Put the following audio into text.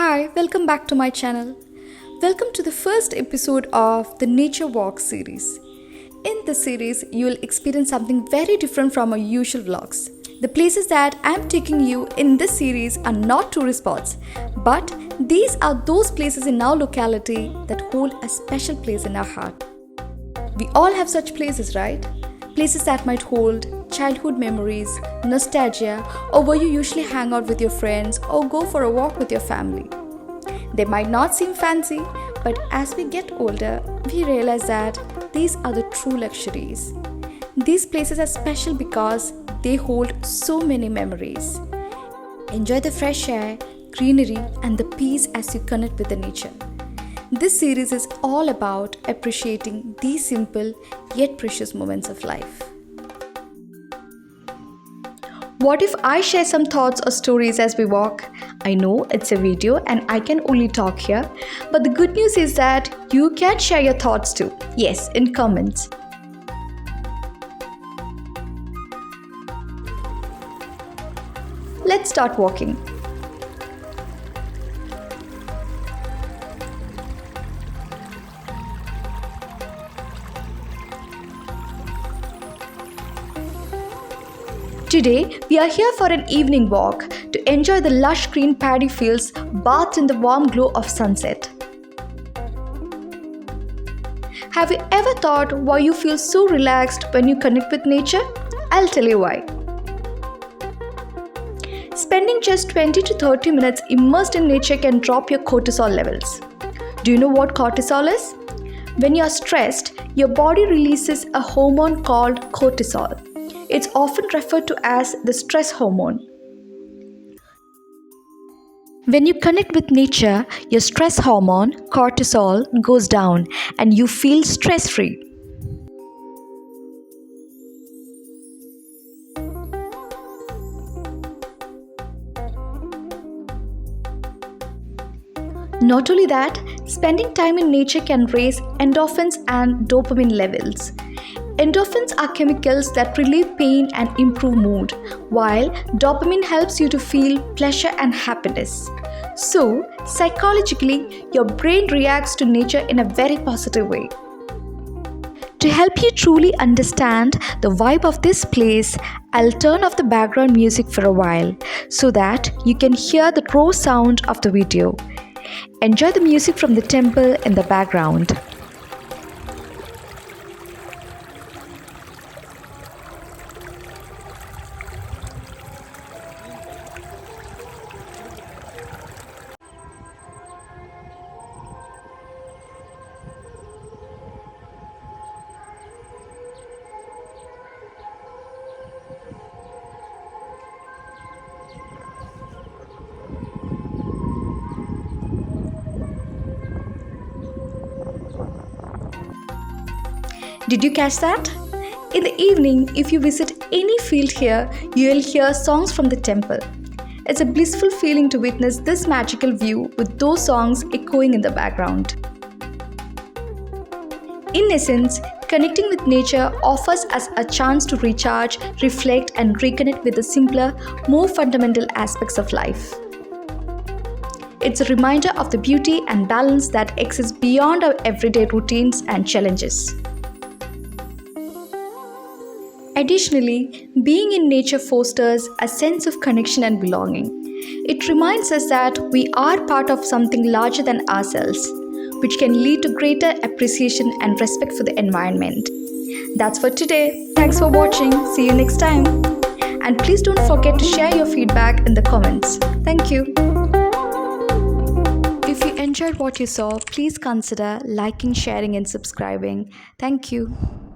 Hi, welcome back to my channel. Welcome to the first episode of the Nature Walk series. In this series, you will experience something very different from our usual vlogs. The places that I'm taking you in this series are not tourist spots, but these are those places in our locality that hold a special place in our heart. We all have such places, right? Places that might hold childhood memories, nostalgia, or where you usually hang out with your friends or go for a walk with your family. They might not seem fancy, but as we get older, we realize that these are the true luxuries. These places are special because they hold so many memories. Enjoy the fresh air, greenery, and the peace as you connect with the nature. This series is all about appreciating these simple yet precious moments of life. What if I share some thoughts or stories as we walk? I know it's a video and I can only talk here, but the good news is that you can share your thoughts too. Yes, in comments. Let's start walking. Today, we are here for an evening walk to enjoy the lush green paddy fields bathed in the warm glow of sunset. Have you ever thought why you feel so relaxed when you connect with nature? I'll tell you why. Spending just 20 to 30 minutes immersed in nature can drop your cortisol levels. Do you know what cortisol is? When you are stressed, your body releases a hormone called cortisol. It's often referred to as the stress hormone. When you connect with nature, your stress hormone, cortisol, goes down and you feel stress-free. Not only that, spending time in nature can raise endorphins and dopamine levels. Endorphins are chemicals that relieve pain and improve mood, while dopamine helps you to feel pleasure and happiness. So, psychologically, your brain reacts to nature in a very positive way. To help you truly understand the vibe of this place, I'll turn off the background music for a while so that you can hear the raw sound of the video. Enjoy the music from the temple in the background. Did you catch that? In the evening, if you visit any field here, you will hear songs from the temple. It's a blissful feeling to witness this magical view with those songs echoing in the background. In essence, connecting with nature offers us a chance to recharge, reflect, and reconnect with the simpler, more fundamental aspects of life. It's a reminder of the beauty and balance that exists beyond our everyday routines and challenges. Additionally, being in nature fosters a sense of connection and belonging. It reminds us that we are part of something larger than ourselves, which can lead to greater appreciation and respect for the environment. That's for today. Thanks for watching. See you next time. And please don't forget to share your feedback in the comments. Thank you. If you enjoyed what you saw, please consider liking, sharing, and subscribing. Thank you.